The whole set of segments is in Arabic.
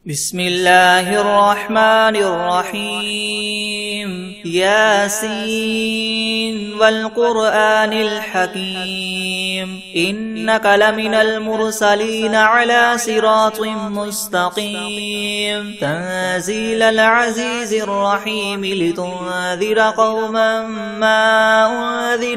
بسم الله الرحمن الرحيم ياسين والقرآن الحكيم إنك لمن المرسلين على صراط مستقيم تنزيل العزيز الرحيم لتنذر قوما ما أنذر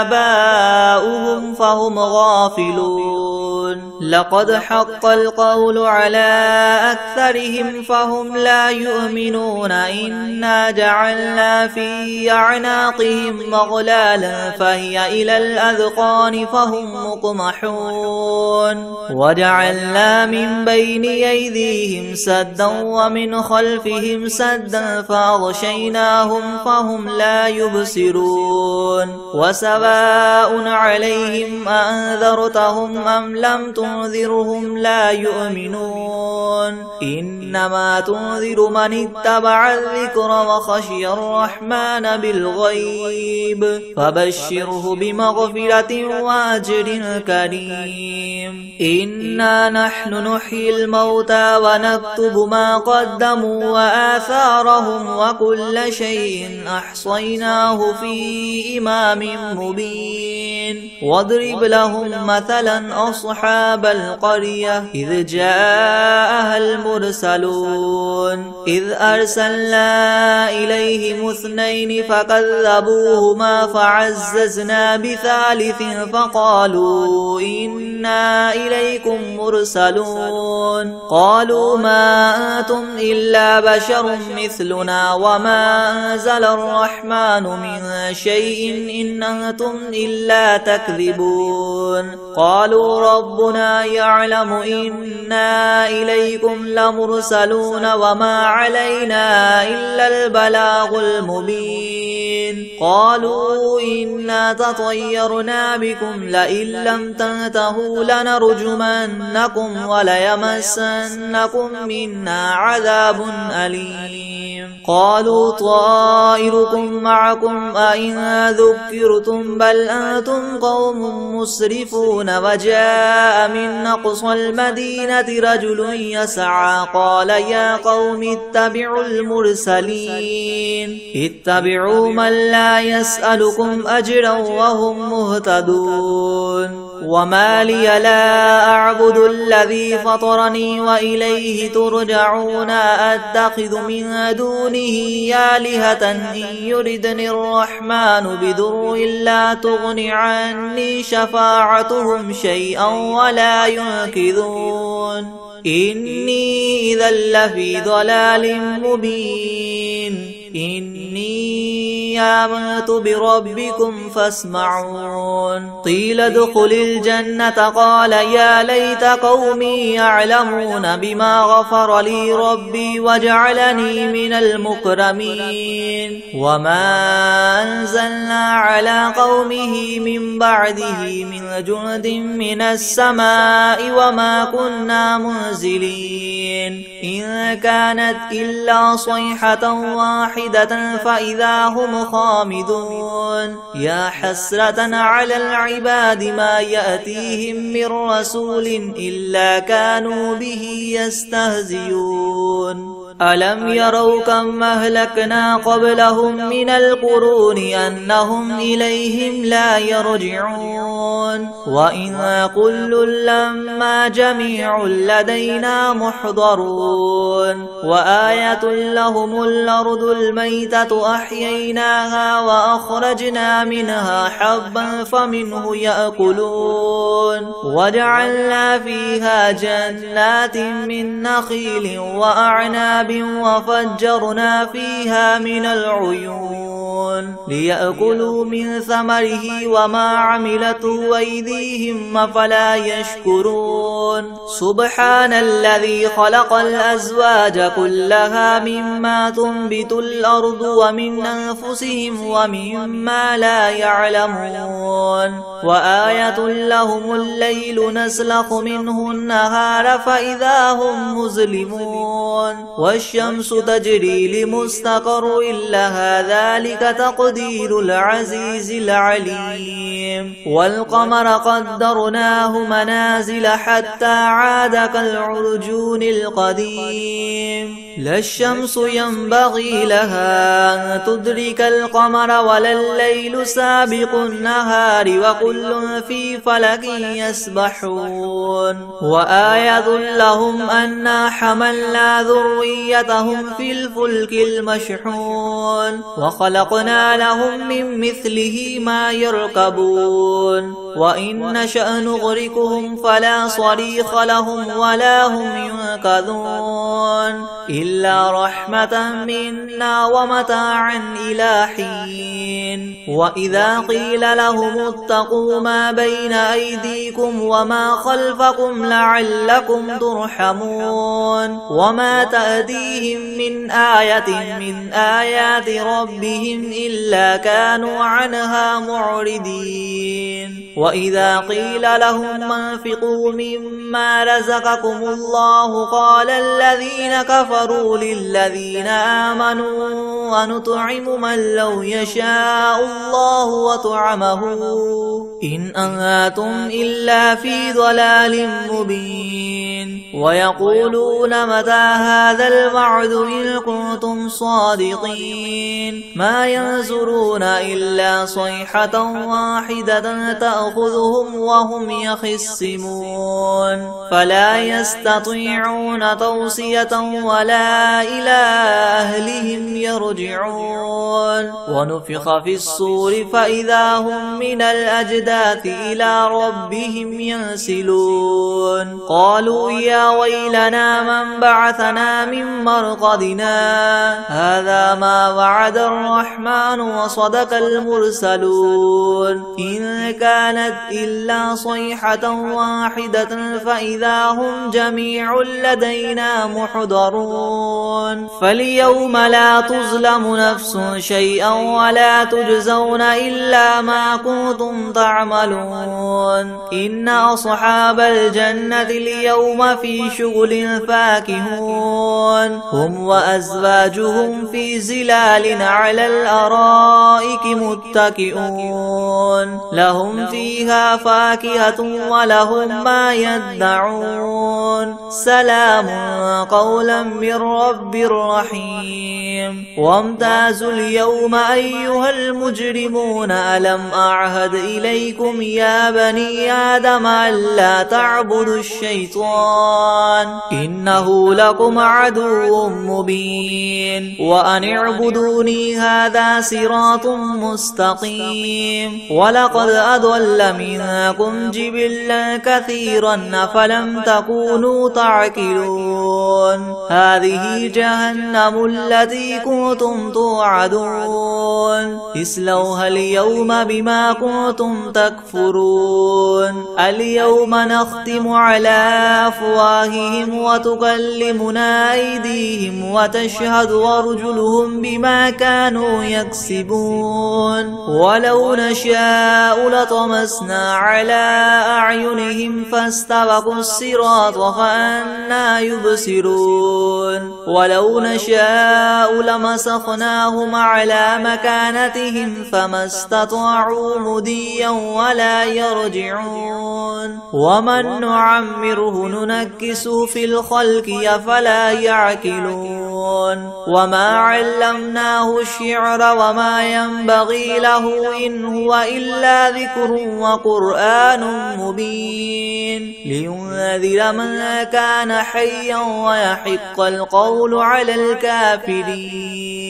آباؤهم فهم غافلون لقد حق القول على أكثرهم فهم لا يؤمنون إنا جعلنا في أعناقهم مغلالا فهي إلى الأذقان فهم مقمحون وجعلنا من بين أيديهم سدا ومن خلفهم سدا فأغشيناهم فهم لا يبصرون وسواء عليهم أنذرتهم أم لم تنذرهم لا يؤمنون إنما تنذر من اتبع الذكر وخشي الرحمن بالغيب فبشره بمغفرة وأجر كريم إنا نحن نحيي الموتى ونكتب ما قدموا وآثارهم وكل شيء أحصيناه في إمام مبين واضرب لهم مثلا أصحاب القرية إذ جاءها المرسلون إذ أرسلنا إليهم اثنين فكذبوهما فعززنا بثالث فقالوا إنا إليكم مرسلون قالوا ما أنتم إلا بشر مثلنا وما أنزل الرحمن من شيء إن أنتم إلا تكذبون قالوا ربنا يعلم إنا إليكم لمرسلون وما علينا إلا البلاغ المبين قالوا إنا تطيرنا بكم لئن لم تنتهوا لنرجمنكم وليمسنكم منا عذاب أليم قالوا طائركم معكم أئن ذكرتم بل أنتم قوم مسرفون وجاء من أقصى المدينة رجل يسعى قال يا قوم اتبعوا المرسلين اتبعوا من لا يسألكم أجرا وهم مهتدون وما لي لا أعبد الذي فطرني وإليه ترجعون أتخذ من دونه آلهة إن يردني الرحمن بضر لا تغن عني شفاعتهم شيئا ولا ينقذون إني إذا لفي ضلال مبين إني آمنت بربكم فاسمعون قيل ادخل الجنة قال يا ليت قومي يعلمون بما غفر لي ربي وجعلني من المكرمين وما أنزلنا على قومه من بعده من جند من السماء وما كنا منزلين إن كانت إلا صيحة واحدة فإذا هم خامدون يا حسرة على العباد ما يأتيهم من رسول إلا كانوا به يستهزئون ألم يروا كم أهلكنا قبلهم من القرون أنهم إليهم لا يرجعون وإن كل لما جميع لدينا محضرون وآية لهم الأرض الميتة أحييناها وأخرجنا منها حبا فمنه يأكلون وجعلنا فيها جنات من نخيل وأعناب وفجرنا فيها من العيون ليأكلوا من ثمره وما عملته أيديهم أفلا يشكرون سبحان الذي خلق الأزواج كلها مما تنبت الأرض ومن أنفسهم ومما لا يعلمون وآية لهم الليل نسلخ منه النهار فإذا هم مظلمون والشمس تجري لمستقر لها ذلك تقدير العزيز العليم والقمر قدرناه منازل حتى عاد كالعرجون القديم لا الشمس ينبغي لها أن تدرك القمر ولا الليل سابق النهار وكل في فلك يسبحون وآية لهم أنا حملنا ذريتهم في الفلك المشحون وخلقنا لهم من مثله ما يركبون وإن نشأ نغرقهم فلا صريخ لهم ولا هم ينقذون إلا رحمة منا ومتاعا إلى حين وإذا قيل لهم اتقوا ما بين أيديكم وما خلفكم لعلكم ترحمون وما تأتيهم من آية من آيات ربهم إلا كانوا عنها معرضين وإذا قيل لهم انفقوا مما رزقكم الله قال الذين كفروا للذين آمنوا ونطعم من لو يشاء الله وطعمه إن أنتم إلا في ضلال مبين ويقولون متى هذا الوعد إن كنتم صادقين ما ينظرون إلا صيحة واحدة تأخذهم وهم يخصمون فلا يستطيعون توصية ولا إلى أهلهم يرجعون ونفخ في الصور فإذا هم من الأجداث إلى ربهم ينسلون قالوا يا ويلنا من بعثنا من مرقدنا هذا ما وعد الرحمن وصدق المرسلون إن كانت إلا صيحة واحدة فإذا هم جميع لدينا محضرون فاليوم لا تظلم نفس شيئا ولا تجزون إلا ما كنتم تعملون إن أصحاب الجنة اليوم في شغل فاكهون هم وأزواجهم في زلال على الأرائك متكئون لهم فيها فاكهة ولهم ما يدعون سلام قولا من رب رحيم وامتازوا اليوم أيها المجرمون ألم أعهد إليكم يا بني آدم ألا تعبدوا الشيطان إنه لكم عدو مبين وأن اعبدوني هذا صراط مستقيم ولقد أضل منكم جبلا كثيرا فلم تكونوا تعقلون هذه جهنم التي كنتم توعدون اصلوها اليوم بما كنتم تكفرون اليوم نختم على أفواههم وتكلمنا أيديهم وتشهد أرجلهم بما كانوا يكسبون ولو نشاء لطمسنا على أعينهم فاستبقوا الصراط فأنى يبصرون ولو نشاء لمسخناهم على مكانتهم فما استطاعوا مضيا ولا يرجعون ومن نعمره ننكسه في الخلق أفلا يعقلون وما علمناه الشعر وما ينبغي له إن هو إلا ذكر وقرآن مبين لينذر من كان حيا ويحق القول على الكافرين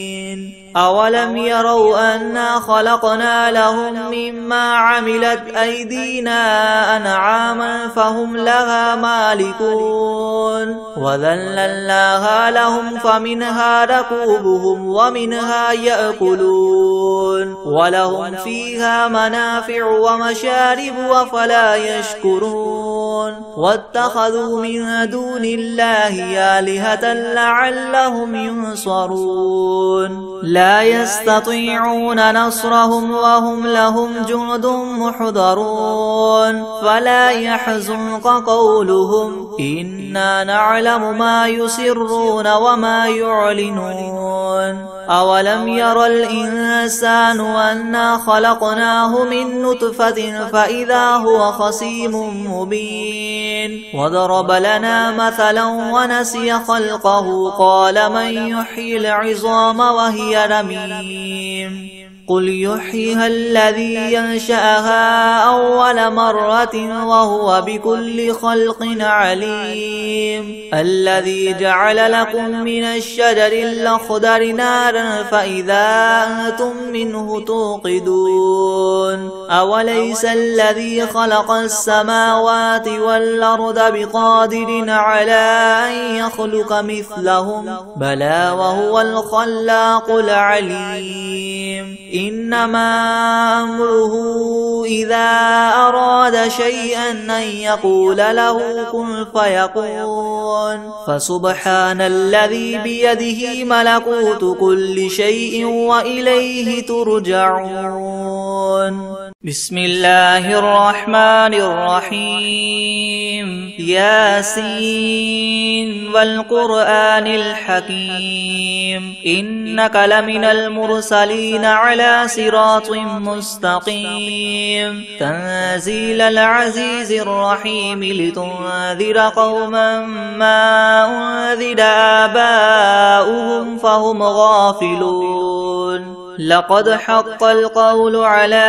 أولم يروا أنا خلقنا لهم مما عملت أيدينا أنعاما فهم لها مالكون وذللناها لهم فمنها ركوبهم ومنها يأكلون ولهم فيها منافع ومشارب أفلا يشكرون واتخذوا من دون الله آلهة لعلهم ينصرون لا يستطيعون نصرهم وهم لهم جند محضرون فلا يحزنك قولهم إنا نعلم ما يسرون وما يعلنون أولم ير الإنسان أنا خلقناه من نطفة فإذا هو خصيم مبين وضرب لنا مثلا ونسي خلقه قال من يحيي العظام وهي رميم قل يحييها الذي ينشأها أول مرة وهو بكل خلق عليم الذي جعل لكم من الشجر الأخضر نارا فإذا أنتم منه توقدون أوليس الذي خلق السماوات والأرض بقادر على أن يخلق مثلهم بلى وهو الخلاق العليم إنما أمره إذا أراد شيئا أن يقول له كن فيكون فسبحان الذي بيده ملكوت كل شيء وإليه ترجعون بسم الله الرحمن الرحيم ياسين والقرآن الحكيم إنك لمن المرسلين على صراط مستقيم تنزيل العزيز الرحيم لتنذر قوما ما أنذر آباؤهم فهم غافلون لقد حق القول على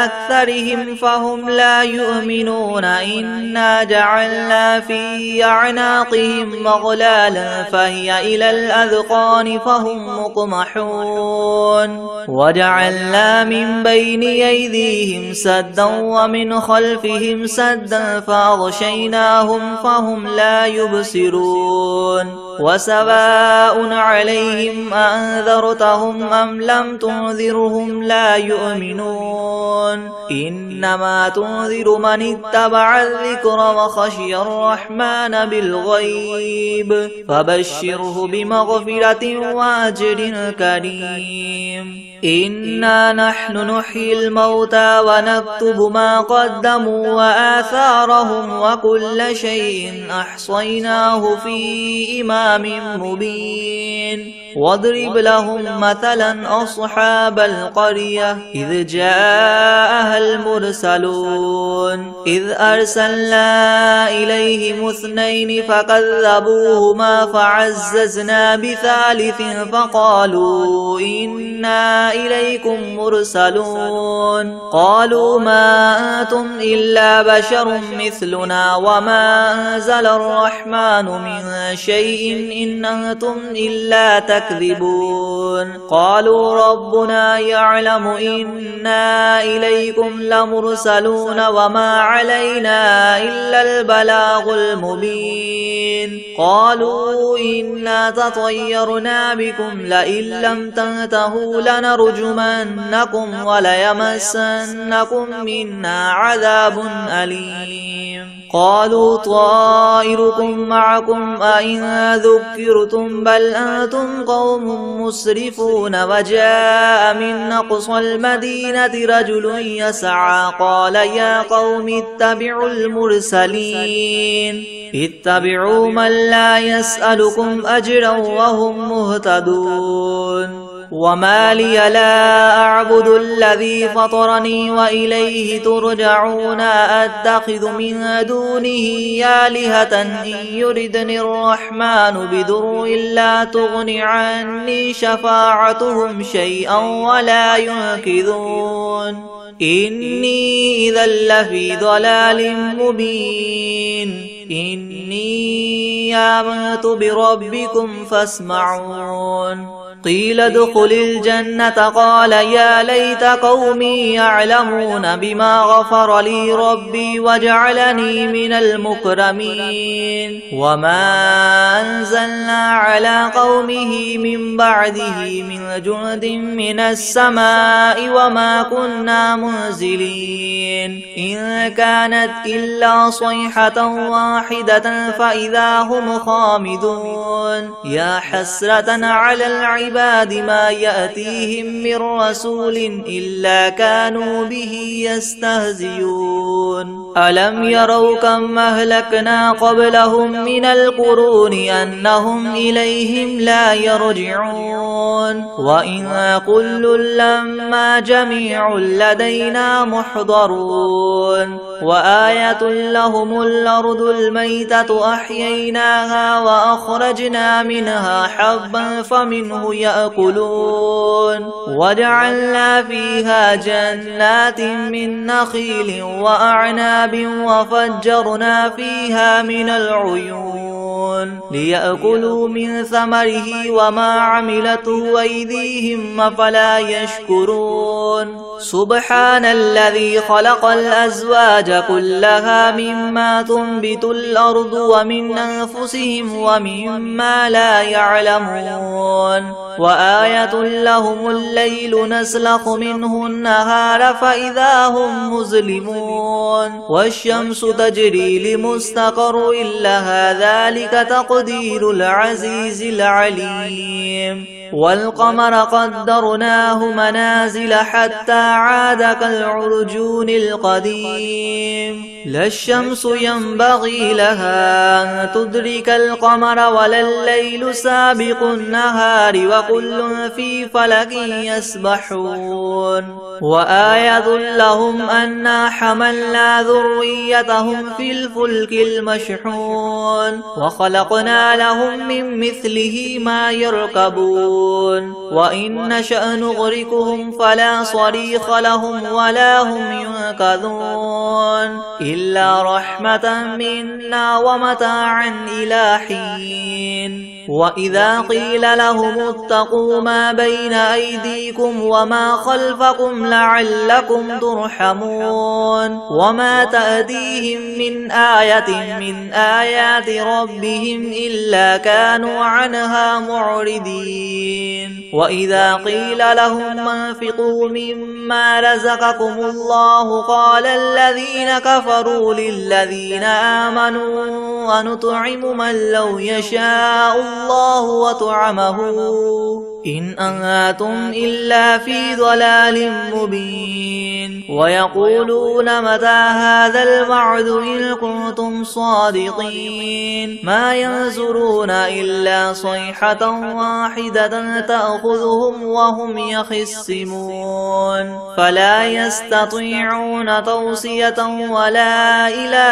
أكثرهم فهم لا يؤمنون إنا جعلنا في أعناقهم مغلالا فهي إلى الأذقان فهم مقمحون وجعلنا من بين أيديهم سدا ومن خلفهم سدا فأغشيناهم فهم لا يبصرون وسواء عليهم أنذرتهم أم لم تنذرهم لا يؤمنون إنما تنذر من اتبع الذكر وخشي الرحمن بالغيب فبشره بمغفرة وأجر كريم إنا نحن نحيي الموتى ونكتب ما قدموا وآثارهم وكل شيء أحصيناه في إمام مبين واضرب لهم مثلا أصحاب القرية إذ جاءها المرسلون إذ أرسلنا إليهم اثنين فكذبوهما فعززنا بثالث فقالوا إنا إليكم مرسلون قالوا ما أنتم إلا بشر مثلنا وما أنزل الرحمن من شيء إن أنتم إلا تكذبون قالوا ربنا يعلم إنا إليكم لمرسلون وما علينا إلا البلاغ المبين قالوا إنا تطيرنا بكم لئن لم تنتهوا لنرجمنكم وليمسنكم منا عذاب أليم قالوا طائركم معكم أئن ذكرتم بل أنتم قوم مسرفون وجاء من أقصى المدينة رجل يسعى قال يا قوم اتبعوا المرسلين اتبعوا من لا يسألكم أجرا وهم مهتدون وما لي لا أعبد الذي فطرني وإليه ترجعون أتخذ من دونه آلهة إن يردني الرحمن بضر لا تغن عني شفاعتهم شيئا ولا ينقذون إني إذا لفي ضلال مبين إني آمنت بربكم فاسمعون قيل ادخل الجنة قال يا ليت قومي يعلمون بما غفر لي ربي وجعلني من المكرمين وما أنزلنا على قومه من بعده من جند من السماء وما كنا منزلين إن كانت إلا صيحة واحدة فإذا هم خامدون يا حسرة على العباد ما يأتيهم من رسول إلا كانوا به يستهزئون ألم يروا كم أهلكنا قبلهم من القرون أنهم إليهم لا يرجعون وإن كل لما جميع لدينا محضرون وآية لهم الأرض الميتة أحييناها وأخرجنا منها حبا فمنه يأكلون وجعلنا فيها جنات من نخيل وأعناب وفجرنا فيها من العيون ليأكلوا من ثمره وما عملته أيديهم أفلا يشكرون سبحان الذي خلق الأزواج كلها مما تنبت الأرض ومن أنفسهم ومما لا يعلمون وآية لهم الليل نسلخ منه النهار فإذا هم مظلمون والشمس تجري لمستقر لها ذلك تقدير العزيز العليم والقمر قدرناه منازل حتى عاد كالعرجون القديم لا الشمس ينبغي لها أن تدرك القمر ولا الليل سابق النهار وكل في فلك يسبحون وآية لهم أنا حملنا ذريتهم في الفلك المشحون وخلقنا لهم من مثله ما يركبون وإن نشأ نغرقهم فلا صريخ لهم ولا هم ينقذون إلا رحمة منا ومتاعا إلى حين وإذا قيل لهم اتقوا ما بين أيديكم وما خلفكم لعلكم ترحمون وما تأتيهم من آية من آيات ربهم إلا كانوا عنها معرضين وإذا قيل لهم انفقوا مما رزقكم الله قال الذين كفروا للذين آمنوا ونطعم من لو يشاء الله وطعمه إن أنتم إلا في ضلال مبين ويقولون متى هذا الوعد إن كنتم صادقين ما ينظرون إلا صيحة واحدة تأخذهم وهم يخصمون فلا يستطيعون توصية ولا إلى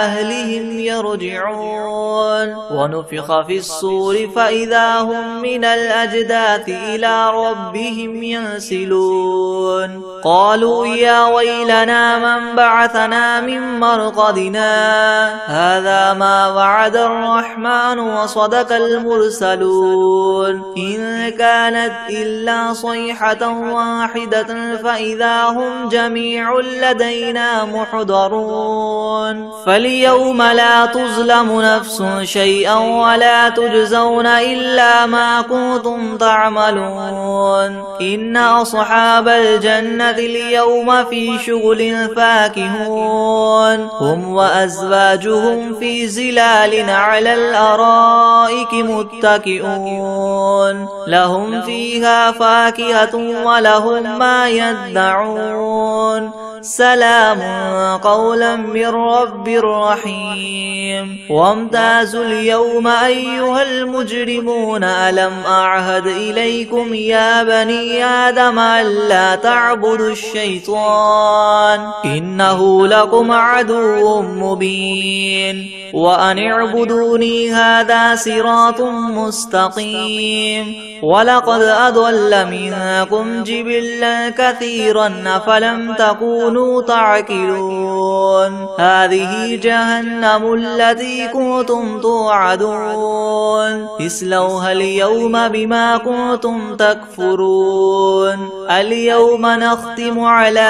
أهلهم يرجعون ونفخ في الصور فإذا هم من الأجداث إلى ربهم ينسلون قالوا يا ويلنا من بعثنا من مرقدنا هذا ما وعد الرحمن وصدق المرسلون إن كانت إلا صيحة واحدة فإذا هم جميع لدينا محضرون فاليوم لا تظلم نفس شيئا ولا تجزون إلا ما كنتم تعملون إن أصحاب الجنة اليوم في شغل فاكهون هم وأزواجهم في زلال على الأرائك متكئون لهم فيها فاكهة ولهم ما يدعون سلام قولا من رب رحيم وامتازوا اليوم أيها المجرمون ألم أعهد إليكم يا بني آدم ألا تعبدوا الشيطان إنه لكم عدو مبين وأن اعبدوني هذا صراط مستقيم ولقد أضل منكم جبلا كثيرا أفلم تكونوا تعقلون هذه جهنم التي كنتم توعدون اصلوها اليوم بما كنتم تكفرون اليوم نختم على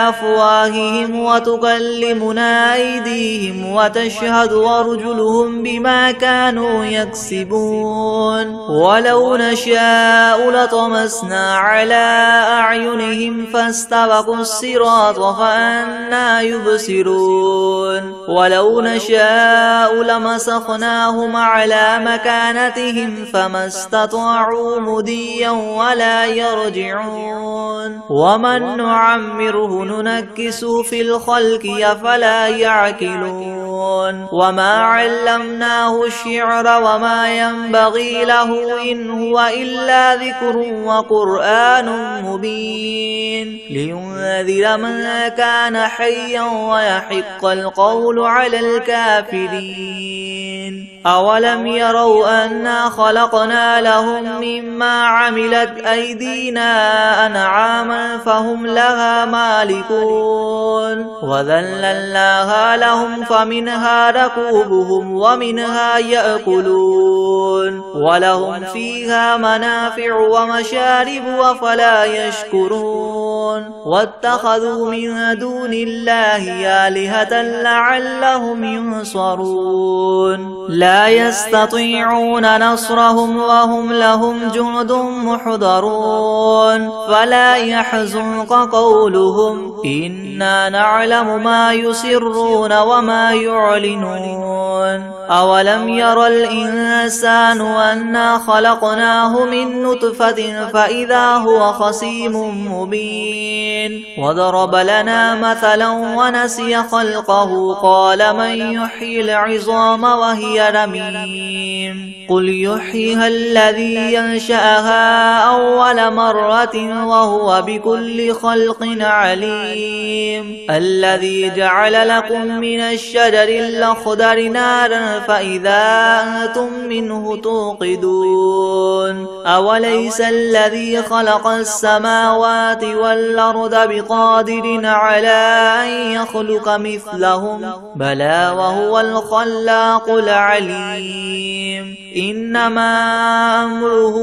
أفواههم وتكلمنا أيديهم وتشهد وأرجلهم بما كانوا يكسبون ولو نشاء لطمسنا على أعينهم فاستبقوا الصراط فأنى يبصرون ولو نشاء لمسخناهم على مكانتهم فما استطاعوا مضيا ولا يرجعون ومن نعمره ننكسه في الخلق أفلا يعقلون وما علمناه الشعر وما ينبغي له إن هو إلا ذكر وقرآن مبين لينذر من كان حيا ويحق القول على الكافرين أولم يروا أنا خلقنا لهم مما عملت أيدينا أنعاما فهم لها مالكون وذللناها لهم فمنها ركوبهم ومنها يأكلون ولهم فيها منافع ومشارب أفلا يشكرون واتخذوا من دون الله آلهة لعلهم ينصرون لا يستطيعون نصرهم وهم لهم جند محضرون فلا يحزنك قولهم إنا نعلم ما يسرون وما يعلنون أولم ير الإنسان أنا خلقناه من نطفة فإذا هو خصيم مبين وضرب لنا مثلا ونسي خلقه قال من يحيي العظام وهي رميم قل يحييها الذي ينشأها أول مرة وهو بكل خلق عليم الذي جعل لكم من الشجر الأخضر نارا فإذا أنتم منه توقدون أوليس الذي خلق السماوات والأرض بقادر على أن يخلق مثلهم بلى وهو الخلاق العليم إنما أمره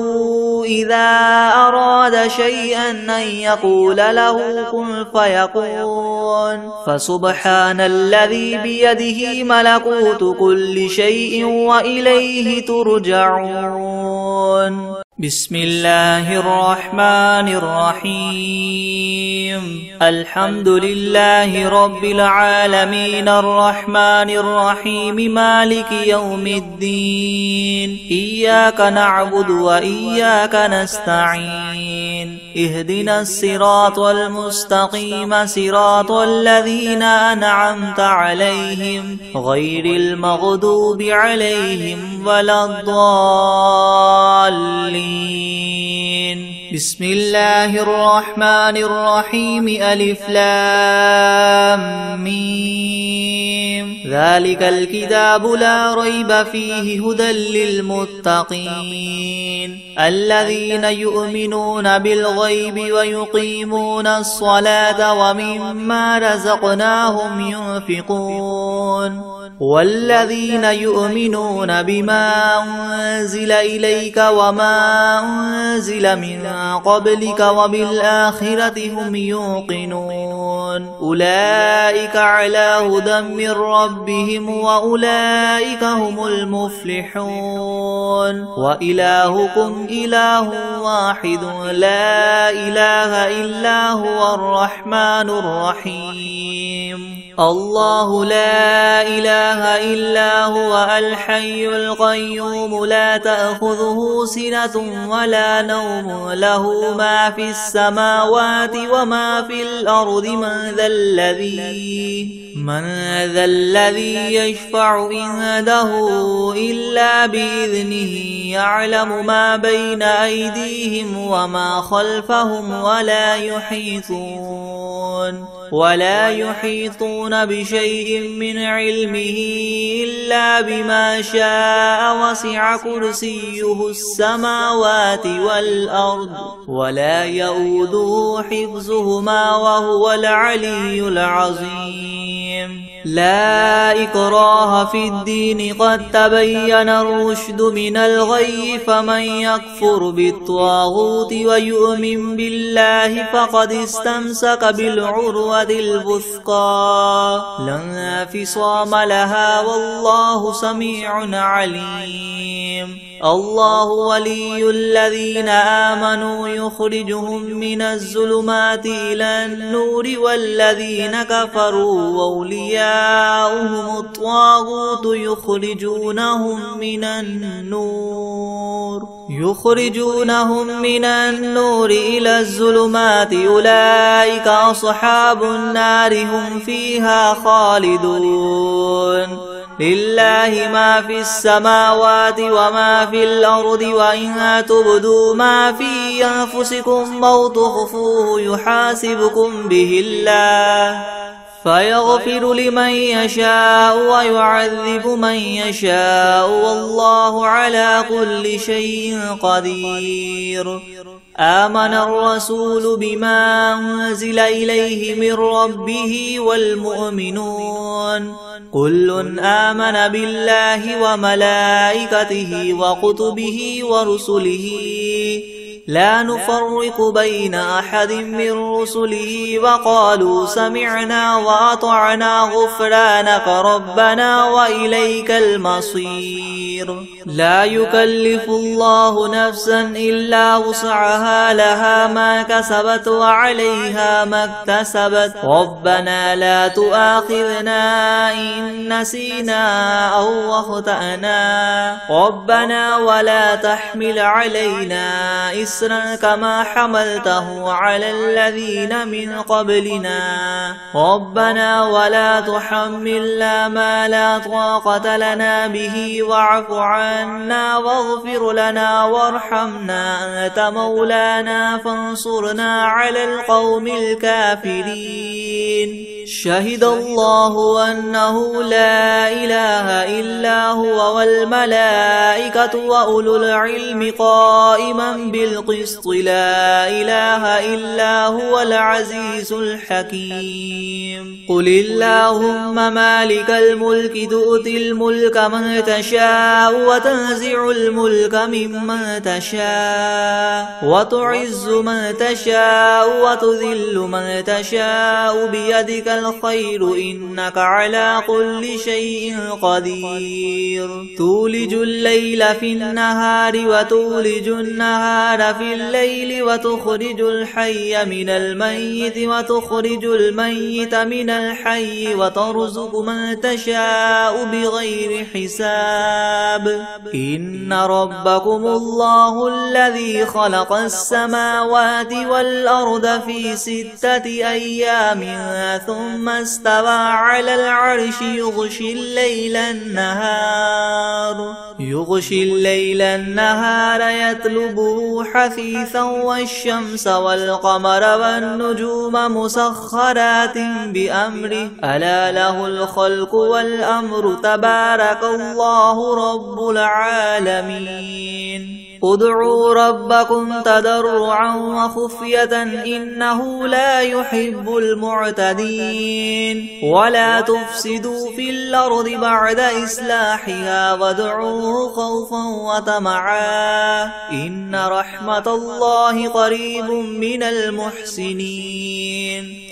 إذا أراد شيئا أن يقول له كن فيكون فسبحان الذي بيده ملكوت كل شيء وإليه ترجعون بسم الله الرحمن الرحيم الحمد لله رب العالمين الرحمن الرحيم مالك يوم الدين إياك نعبد وإياك نستعين اهدنا الصراط المستقيم صراط الذين أنعمت عليهم غير المغضوب عليهم ولا الضالين بسم الله الرحمن الرحيم ألف لام ميم ذلك الكتاب لا ريب فيه هدى للمتقين الذين يؤمنون بالغيب ويقيمون الصلاة ومما رزقناهم ينفقون والذين يؤمنون بما أنزل إليك وما أنزل من قبلك وبالآخرة هم يوقنون أولئك على هدى من ربهم وأولئك هم المفلحون وإلهكم إله واحد لا إله إلا هو الرحمن الرحيم الله لا إله إلا هو الحي القيوم لا تأخذه سنة ولا نوم له ما في السماوات وما في الأرض من ذا الذي يشفع عنده إلا بإذنه يعلم ما بين أيديهم وما خلفهم ولا يحيطون بشيء من علمه إلا بما شاء وسع كرسيه السماوات والأرض ولا يؤوده حفظهما وهو العلي العظيم لا إكراه في الدين قد تبين الرشد من الغي فمن يكفر بالطاغوت ويؤمن بالله فقد استمسك بالعروة الوثقى لا انفصام لها والله سميع عليم الله ولي الذين آمنوا يخرجهم من الظلمات إلى النور والذين كفروا أولياؤهم الطاغوت يخرجونهم من النور إلى الظلمات أولئك أصحاب النار هم فيها خالدون لله ما في السماوات وما في الأرض وإن تبدوا ما في أنفسكم أو تخفوه يحاسبكم به الله فيغفر لمن يشاء ويعذب من يشاء والله على كل شيء قدير آمن الرسول بما أنزل إليه من ربه والمؤمنون كل آمن بالله وملائكته وكتبه ورسله لا نفرق بين أحد من رسله وقالوا سمعنا وأطعنا غفرانك ربنا وإليك المصير لا يكلف الله نفسا إلا وسعها لها ما كسبت وعليها ما اكتسبت ربنا لا تؤاخذنا إن نسينا أو أخطأنا ربنا ولا تحمل علينا إسرا كما حملته على الذين من قبلنا ربنا ولا تحملنا ما لا طاقة لنا به واعف عنا واغفر لنا وارحمنا أنت مولانا فانصرنا على القوم الكافرين شهد الله أنه لا إله إلا هو والملائكة وأولو العلم قائما بالقسط لا إله إلا هو العزيز الحكيم قل اللهم مالك الملك تؤتي الملك من تشاء وتنزع الملك ممن تشاء وتعز من تشاء وتذل من تشاء بيدك الخير إنك على كل شيء قدير تولج الليل في النهار وتولج النهار في الليل وتخرج الحي من الميت وتخرج الميت من الحي وترزق من تشاء بغير حساب إن ربكم الله الذي خلق السماوات والأرض في 6 أيام ثم استوى على العرش يغشي الليل النهار يطلبه حثيثا والشمس والقمر والنجوم مسخرات بأمره ألا له الخلق والأمر تبارك الله رب العالمين ادعوا ربكم تضرعا وخفية إنه لا يحب المعتدين ولا تفسدوا في الأرض بعد إصلاحها وادعوه خوفا وطمعا إن رحمة الله قريب من المحسنين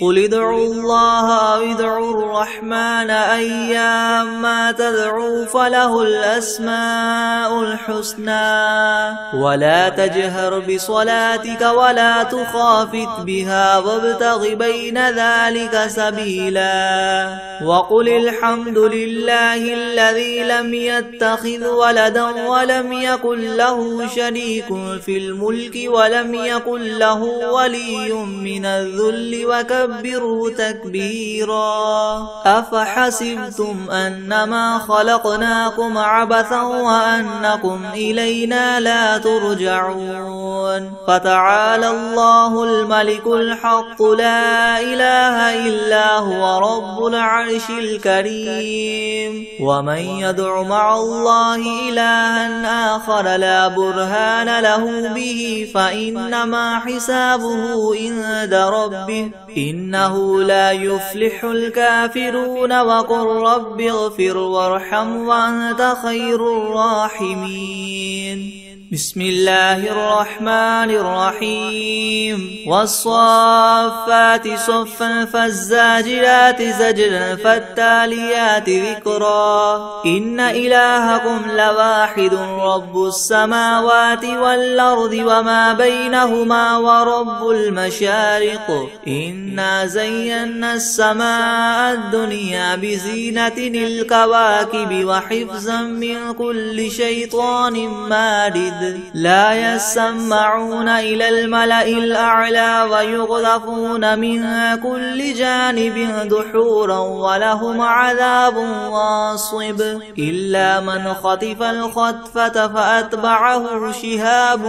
قل ادعوا الله أو ادعوا الرحمن أيما تدعوا فله الأسماء الحسنى ولا تجهر بصلاتك ولا تخافت بها وابتغ بين ذلك سبيلا وقل الحمد لله الذي لم يتخذ ولدا ولم يكن له شريك في الملك ولم يكن له ولي من الذل وكبره تكبيرا أفحسبتم أنما خلقناكم عبثا وأنكم إلينا لا لا ترجعون فتعالى الله الملك الحق لا إله إلا هو رب العرش الكريم ومن يدع مع الله إلها آخر لا برهان له به فإنما حسابه عند ربه إنه لا يفلح الكافرون وقل رب اغفر وارحم وأنت خير الراحمين بسم الله الرحمن الرحيم والصافات صفا فالزاجرات زجرا فالتاليات ذكرا إن إلهكم لواحد رب السماوات والأرض وما بينهما ورب المشارق إنا زينا السماء الدنيا بزينة الكواكب وحفظا من كل شيطان مارد لا يسمعون إلى الملأ الأعلى ويقذفون من كل جانب دحورا ولهم عذاب واصب إلا من خطف الخطفة فأتبعه شهاب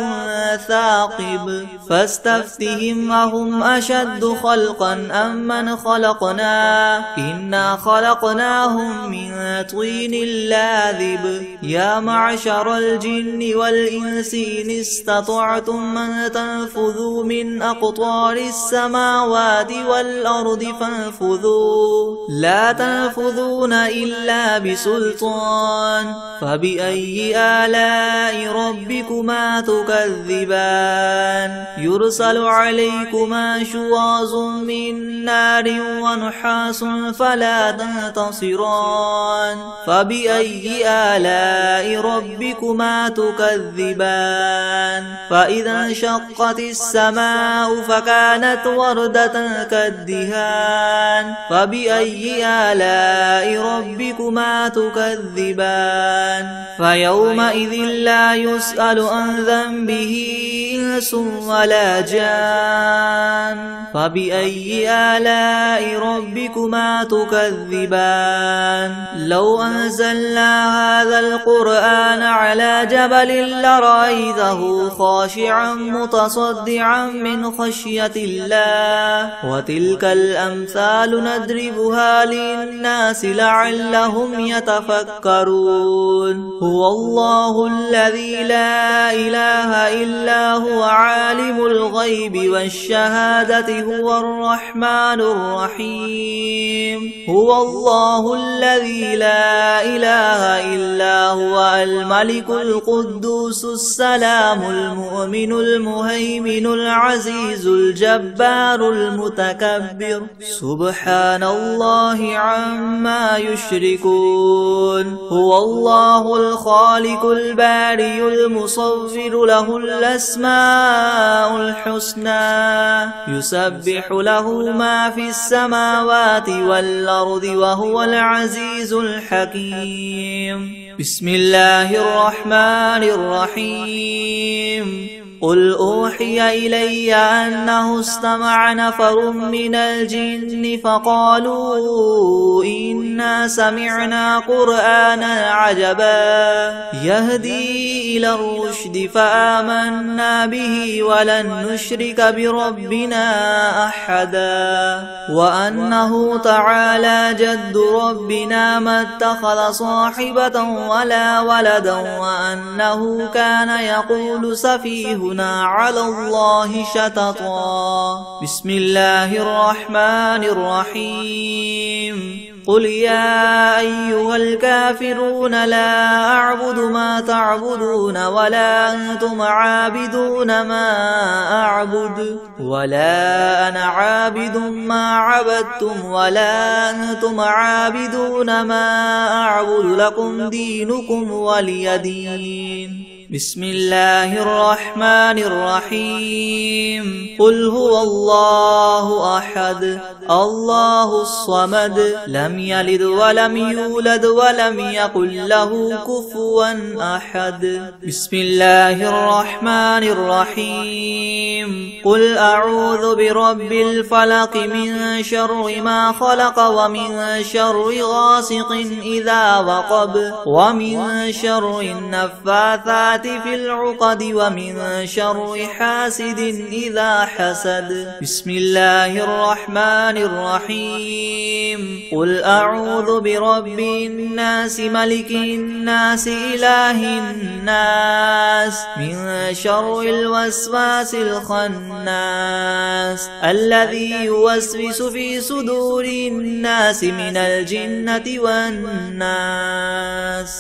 ثاقب فاستفتهم أهم أشد خلقا أم من خلقنا إنا خلقناهم من طين لاذب يا معشر الجن والإنس إن استطعتم أن تنفذوا من أقطار السماوات والأرض فانفذوا لا تنفذون إلا بسلطان فبأي آلاء ربكما تكذبان يرسل عليكما شواظ من نار ونحاس فلا تنتصران فبأي آلاء ربكما تكذبان فإذا انشقت السماء فكانت وردة كالدهان فبأي آلاء ربكما تكذبان فيومئذ لا يسأل عن ذنبه إنس ولا جان فبأي آلاء ربكما تكذبان لو أنزلنا هذا القرآن على جبل لرأيته خاشعا متصدعا من خشية الله وتلك الأمثال نضربها للناس لعلهم يتفكرون هو الله الذي لا إله إلا هو عالم الغيب والشهادة هو الرحمن الرحيم هو الله الذي لا إله إلا هو الملك القدوس السلام المؤمن المهيمن العزيز الجبار المتكبر سبحان الله عما يشركون هو الله الخالق البارئ المصور له الأسماء الحسنى يسبح له ما في السماوات والأرض وهو العزيز الحكيم بسم الله الرحمن الرحيم قل أوحي إلي أنه استمع نفر من الجن فقالوا إنا سمعنا قرآنا عجبا يهدي إلى الرشد فآمنا به ولن نشرك بربنا أحدا وأنه تعالى جد ربنا ما اتخذ صاحبة ولا ولدا وأنه كان يقول سفيهنا على الله شططا بسم الله الرحمن الرحيم قل يا أيها الكافرون لا أعبد ما تعبدون ولا أنتم عابدون ما أعبد ولا أنا عابد ما عبدتم ولا أنتم عابدون ما أعبد لكم دينكم ولي دين بسم الله الرحمن الرحيم قل هو الله أحد الله الصمد لم يلد ولم يولد ولم يكن له كفوا أحد بسم الله الرحمن الرحيم قل أعوذ برب الفلق من شر ما خلق ومن شر غاسق إذا وقب ومن شر النفاثات في العقد ومن شر حاسد إذا حسد. بسم الله الرحمن الرحيم. قل أعوذ برب الناس ملك الناس إله الناس من شر الوسواس الخناس الذي يوسوس في صدور الناس من الجنة والناس.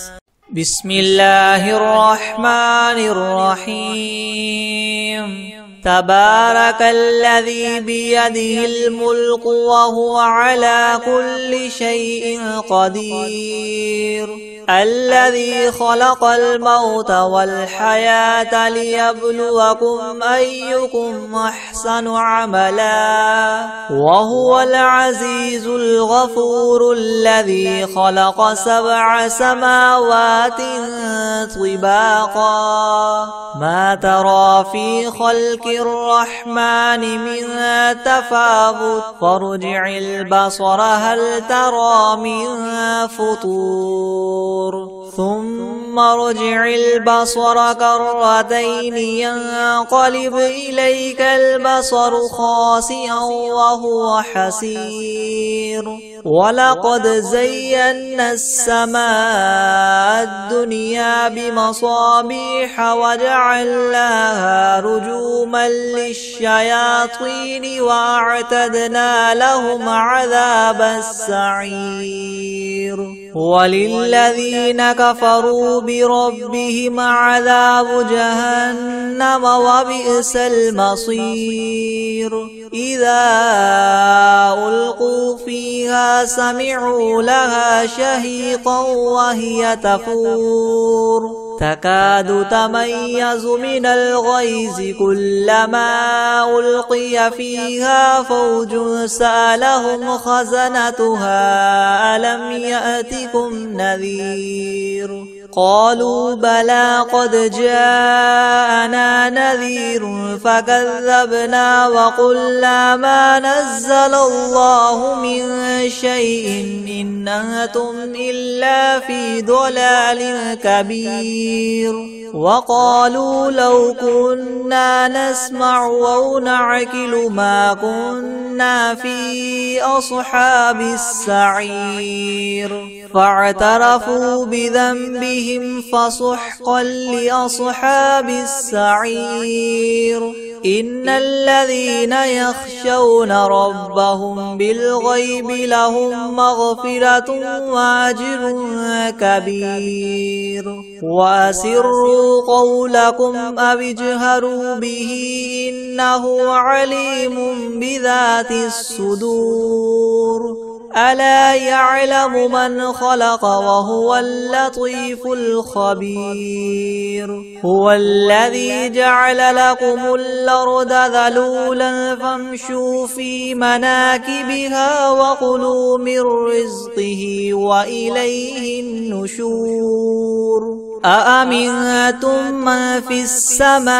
بسم الله الرحمن الرحيم. تبارك الذي بيده الملك وهو على كل شيء قدير. الذي خلق الموت والحياة ليبلوكم أيكم أحسن عملا وهو العزيز الغفور. الذي خلق 7 سماوات طباقا ما ترى في خلق الرحمن من تفاوت فارجع البصر هل ترى من فطور ثم ارجع البصر كرتين ينقلب إليك البصر خاسئا وهو حسير. ولقد زينا السماء الدنيا بمصابيح وجعلناها رجوما للشياطين وأعتدنا لهم عذاب السعير. وللذين كفروا بربهم عذاب جهنم وبئس المصير. إذا ألقوا فيها سمعوا لها شهيقا وهي تفور تكاد تميز من الغيظ كلما ألقي فيها فوج سألهم خزنتها ألم يأتكم نذير قالوا بلى قد جاءنا نذير فكذبنا وقلنا ما نزل الله من شيء إن أنتم إلا في ضلال كبير. وقالوا لو كنا نسمع أو نعقل ما كنا في أصحاب السعير. فاعترفوا بذنبهم فسحقا لأصحاب السعير. إن الذين يخشون ربهم بالغيب لهم مغفرة وأجر كبير. وأسروا قولكم أو اجهروا به إنه عليم بذات الصدور. ألا يعلم من خلق وهو اللطيف الخبير. هو الذي جعل لكم الأرض ذلولا فامشوا في مناكبها وكلوا من رزقه وإليه النشور. أأمنتم من في السماء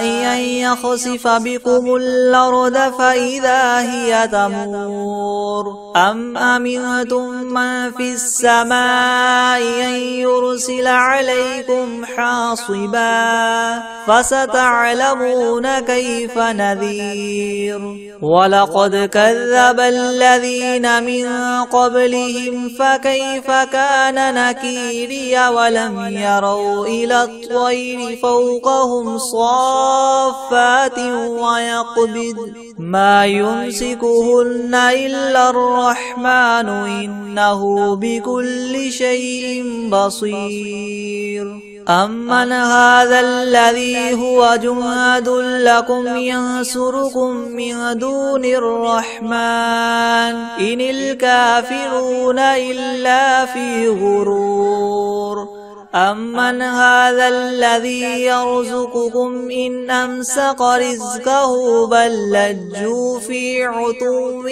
أن يخسف بكم الأرض فإذا هي تمور أم أمنتم من في السماء أن يرسل عليكم حاصبا فستعلمون كيف نذير. ولقد كذب الذين من قبلهم فكيف كان نكيري. ولم يروا إلى الطير فوقهم صافات ويقبض ما يمسكهن إلا الرحمن إنه بكل شيء بصير. أمن هذا الذي هو جند لكم ينصركم من دون الرحمن إن الكافرون إلا في غرور. أمن هذا الذي يرزقكم إن أمسك رزقه بل لجوا في عتو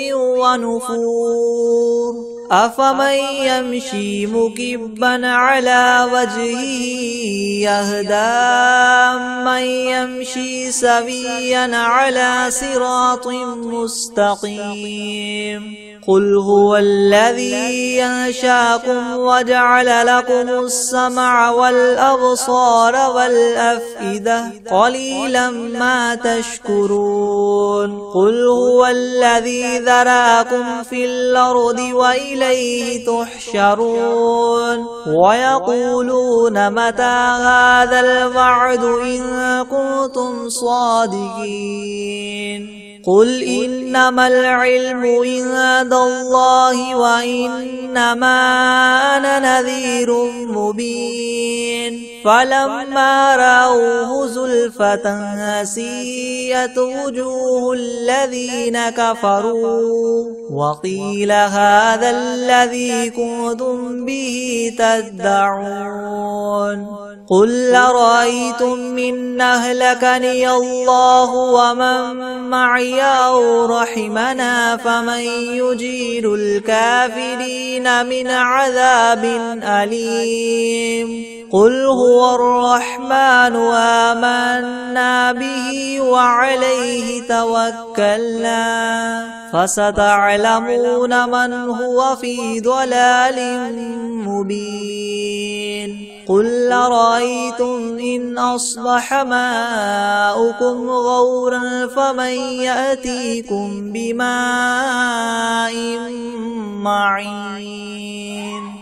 ونفور. أفمن يمشي مكبا على وجهه يهدى من يمشي سويا على صراط مستقيم. قل هو الذي ينشاكم وجعل لكم السمع والأبصار والأفئدة قليلا ما تشكرون قل هو الذي ذراكم في الأرض وإليه تحشرون ويقولون متى هذا الوعد إن كنتم صادقين قل إنما العلم عند الله وإنما أنا نذير مبين فلما رأوه زلفة سيئت وجوه الذين كفروا وقيل هذا الذي كنتم به تدعون قل أرأيتم إن أهلكني الله ومن معي أو رحمنا فمن يجير الكافرين من عذاب أليم قل هو الرحمن آمنا به وعليه توكلنا فستعلمون من هو في ضلال مبين قل أرأيتم إن أصبح ماؤكم غورا فمن يأتيكم بماء معين